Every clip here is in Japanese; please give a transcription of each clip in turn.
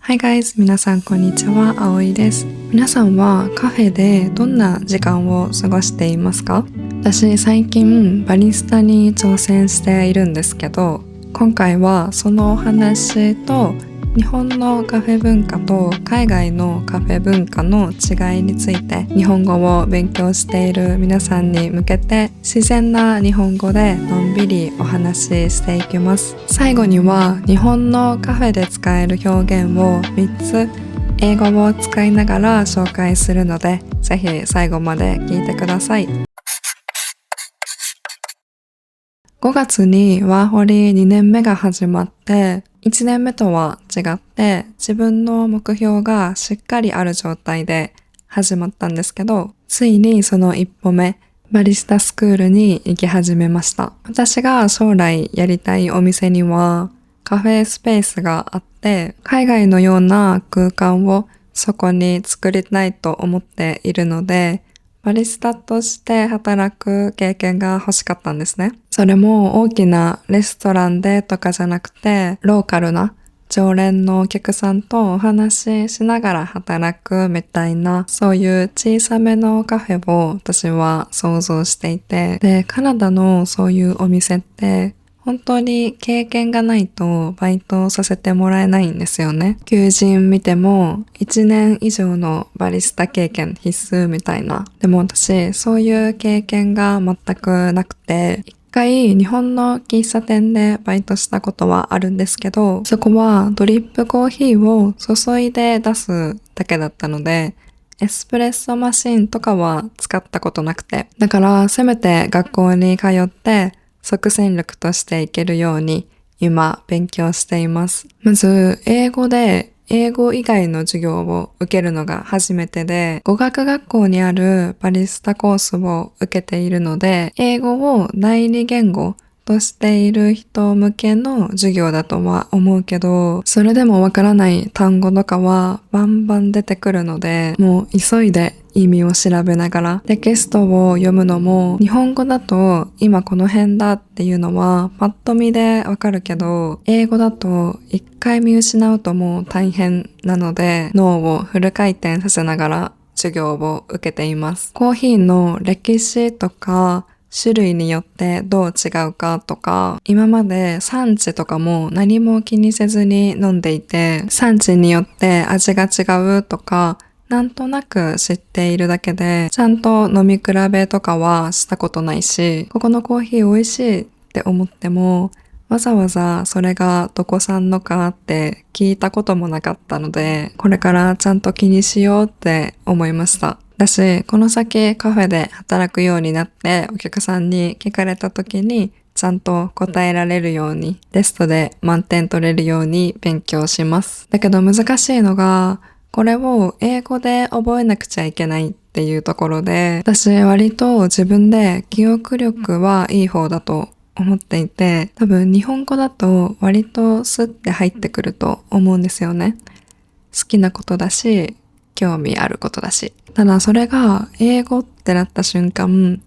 Hi guys! 皆さんこんにちは、あおいです。皆さんはカフェでどんな時間を過ごしていますか？私最近バリスタに挑戦しているんですけど、今回はそのお話と日本のカフェ文化と海外のカフェ文化の違いについて日本語を勉強している皆さんに向けて自然な日本語でのんびりお話ししていきます。最後には日本のカフェで使える表現を3つ英語を使いながら紹介するので、ぜひ最後まで聞いてください。5月にワーホリ2年目が始まって、1年目とは違って自分の目標がしっかりある状態で始まったんですけど、ついにその一歩目、バリスタスクールに行き始めました。私が将来やりたいお店にはカフェスペースがあって、海外のような空間をそこに作りたいと思っているので、バリスタとして働く経験が欲しかったんですね。それも大きなレストランでとかじゃなくて、ローカルな常連のお客さんとお話ししながら働くみたいな、そういう小さめのカフェを私は想像していて、で、カナダのそういうお店って本当に経験がないとバイトさせてもらえないんですよね。求人見ても1年以上のバリスタ経験必須みたいな。でも私そういう経験が全くなくて、一回日本の喫茶店でバイトしたことはあるんですけど、そこはドリップコーヒーを注いで出すだけだったので、エスプレッソマシンとかは使ったことなくて。だからせめて学校に通って即戦力としていけるように今勉強しています。まず英語で英語以外の授業を受けるのが初めてで、語学学校にあるバリスタコースを受けているので、英語を第二言語としている人向けの授業だとは思うけど、それでもわからない単語とかはバンバン出てくるので、もう急いで意味を調べながらテキストを読むのも、日本語だと今この辺だっていうのはパッと見でわかるけど、英語だと一回見失うともう大変なので、脳をフル回転させながら授業を受けています。コーヒーの歴史とか種類によってどう違うかとか、今まで産地とかも何も気にせずに飲んでいて、産地によって味が違うとか、なんとなく知っているだけで、ちゃんと飲み比べとかはしたことないし、ここのコーヒー美味しいって思っても、わざわざそれがどこ産のかって聞いたこともなかったので、これからちゃんと気にしようって思いました。だし、この先カフェで働くようになってお客さんに聞かれた時にちゃんと答えられるように、テストで満点取れるように勉強します。だけど難しいのが、これを英語で覚えなくちゃいけないっていうところで、私割と自分で記憶力はいい方だと思っていて、多分日本語だと割とスッて入ってくると思うんですよね。好きなことだし、興味あることだし。ただそれが英語ってなった瞬間、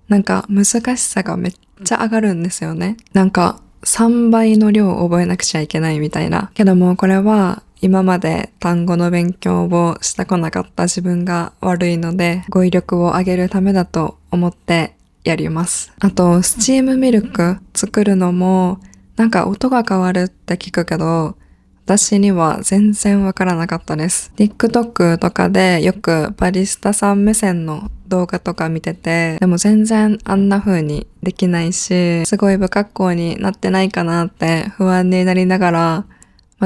なんか難しさがめっちゃ上がるんですよね。なんか3倍の量を覚えなくちゃいけないみたいな。けどもこれは今まで単語の勉強をしてこなかった自分が悪いので、語彙力を上げるためだと思ってやります。あと、スチームミルク作るのも、なんか音が変わるって聞くけど、私には全然わからなかったです。TikTok とかでよくバリスタさん目線の動画とか見てて、でも全然あんな風にできないし、すごい不格好になってないかなって不安になりながら、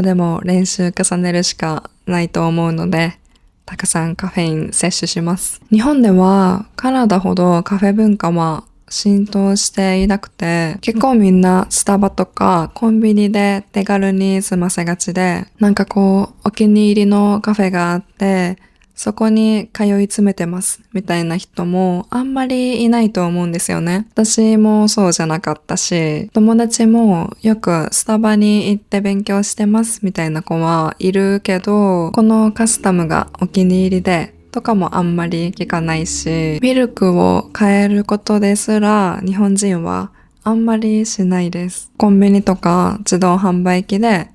でも練習重ねるしかないと思うので、たくさんカフェイン摂取します。日本ではカナダほどカフェ文化は浸透していなくて、結構みんなスタバとかコンビニで手軽に済ませがちで、なんかこうお気に入りのカフェがあって、そこに通い詰めてますみたいな人もあんまりいないと思うんですよね。私もそうじゃなかったし、友達もよくスタバに行って勉強してますみたいな子はいるけど、このカスタムがお気に入りでとかもあんまり聞かないし、ミルクを変えることですら日本人はあんまりしないです。コンビニとか自動販売機で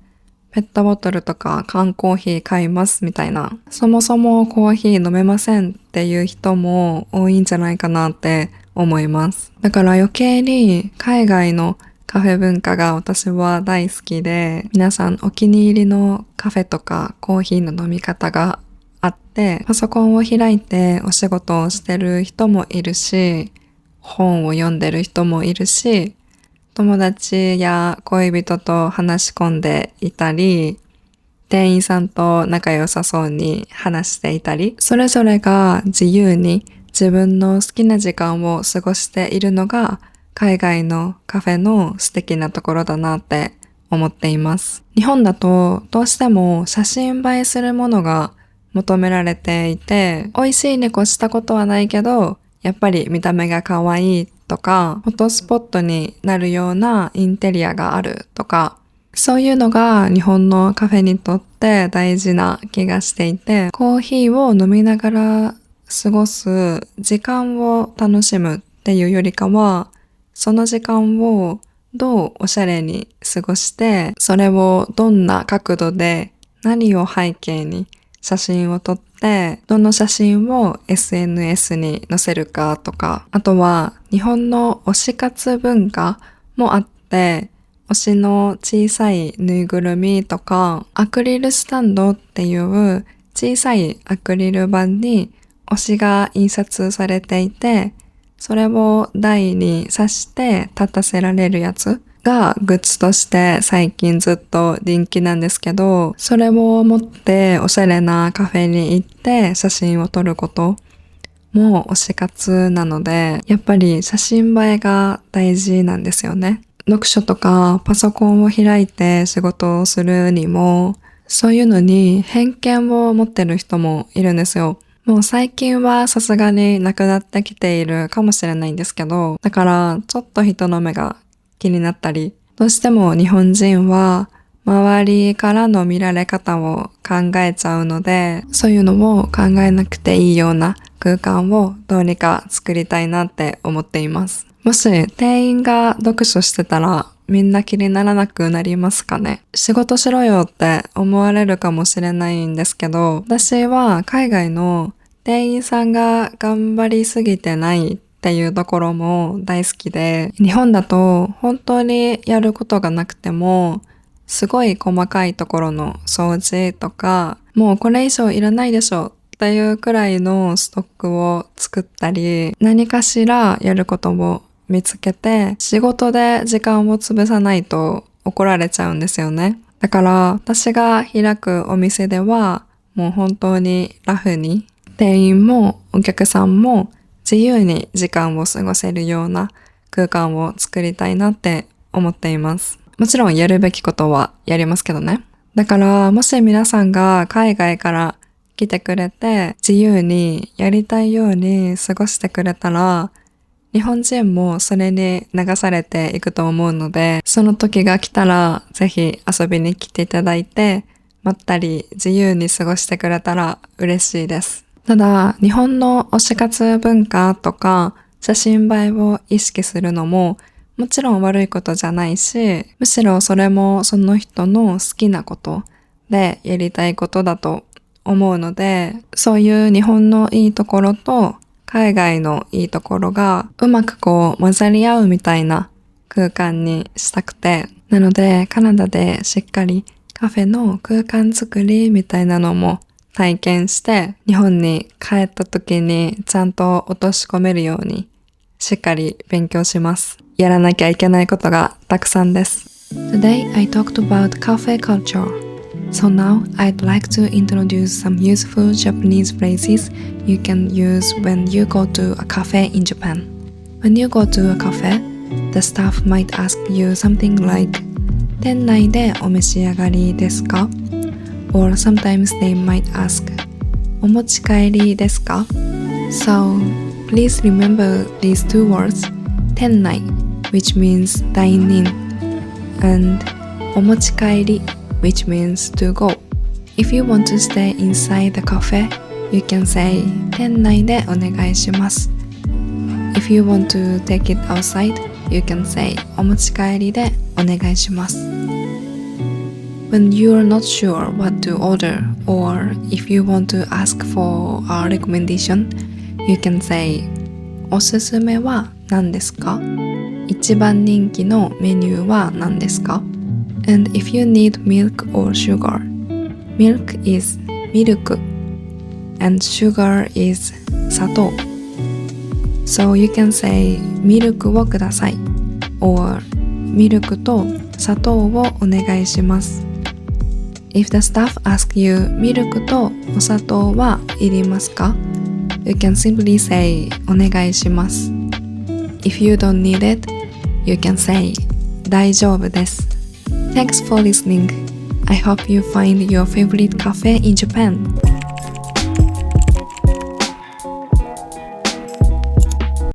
ペットボトルとか缶コーヒー買いますみたいな。そもそもコーヒー飲めませんっていう人も多いんじゃないかなって思います。だから余計に海外のカフェ文化が私は大好きで、皆さんお気に入りのカフェとかコーヒーの飲み方があって、パソコンを開いてお仕事をしてる人もいるし、本を読んでる人もいるし、友達や恋人と話し込んでいたり、店員さんと仲良さそうに話していたり、それぞれが自由に自分の好きな時間を過ごしているのが海外のカフェの素敵なところだなって思っています。日本だとどうしても写真映えするものが求められていて、美味しいに越したことはないけど、やっぱり見た目が可愛いとか、フォトスポットになるようなインテリアがあるとか、そういうのが日本のカフェにとって大事な気がしていて、コーヒーを飲みながら過ごす時間を楽しむっていうよりかは、その時間をどうおしゃれに過ごして、それをどんな角度で何を背景に写真を撮って、どの写真を SNS に載せるかとか、あとは日本の推し活文化もあって、推しの小さいぬいぐるみとか、アクリルスタンドっていう小さいアクリル板に推しが印刷されていて、それを台に刺して立たせられるやつがグッズとして最近ずっと人気なんですけど、それを持っておしゃれなカフェに行って写真を撮ることも推し活なので、やっぱり写真映えが大事なんですよね。読書とかパソコンを開いて仕事をするにも、そういうのに偏見を持ってる人もいるんですよ。もう最近はさすがになくなってきているかもしれないんですけど、だからちょっと人の目が気になったり、どうしても日本人は周りからの見られ方を考えちゃうので、そういうのを考えなくていいような空間をどうにか作りたいなって思っています。もし店員が読書してたらみんな気にならなくなりますかね。仕事しろよって思われるかもしれないんですけど、私は海外の店員さんが頑張りすぎてないっていうところも大好きで、日本だと本当にやることがなくても、すごい細かいところの掃除とか、もうこれ以上いらないでしょっていうくらいのストックを作ったり、何かしらやることを見つけて、仕事で時間を潰さないと怒られちゃうんですよね。だから私が開くお店では、もう本当にラフに、店員もお客さんも自由に時間を過ごせるような空間を作りたいなって思っています。もちろんやるべきことはやりますけどね。だからもし皆さんが海外から来てくれて自由にやりたいように過ごしてくれたら、日本人もそれに流されていくと思うので、その時が来たらぜひ遊びに来ていただいて、まったり自由に過ごしてくれたら嬉しいです。ただ、日本の推し活文化とか写真映えを意識するのももちろん悪いことじゃないし、むしろそれもその人の好きなことでやりたいことだと思うので、そういう日本のいいところと海外のいいところがうまく混ざり合うみたいな空間にしたくて、なのでカナダでしっかりカフェの空間作りみたいなのも体験して、日本に帰った時にちゃんと落とし込めるようにしっかり勉強します。やらなきゃいけないことがたくさんです。Today I talked about cafe culture. So now I'd like to introduce some useful Japanese phrases you can use when you go to a cafe in Japan. When you go to a cafe, the staff might ask you something like 店内でお召し上がりですか? Or sometimes they might ask お持ち帰りですか? So please remember these two words 店内 which means dine in and お持ち帰り which means to go. If you want to stay inside the cafe, you can say 店内でお願いします. If you want to take it outside, you can say お持ち帰りでお願いします. When you're not sure what to order or if you want to ask for a recommendation, you can say おすすめは何ですか？一番人気のメニューは何ですか？ And if you need milk or sugar, milk is ミルク and sugar is 砂糖 So you can say ミルクをください or ミルクと砂糖をお願いします。If the staff ask you ミルクとお砂糖はいりますか？ You can simply say お願いします。If you don't need it, you can say 大丈夫です。Thanks for listening. I hope you find your favorite cafe in Japan.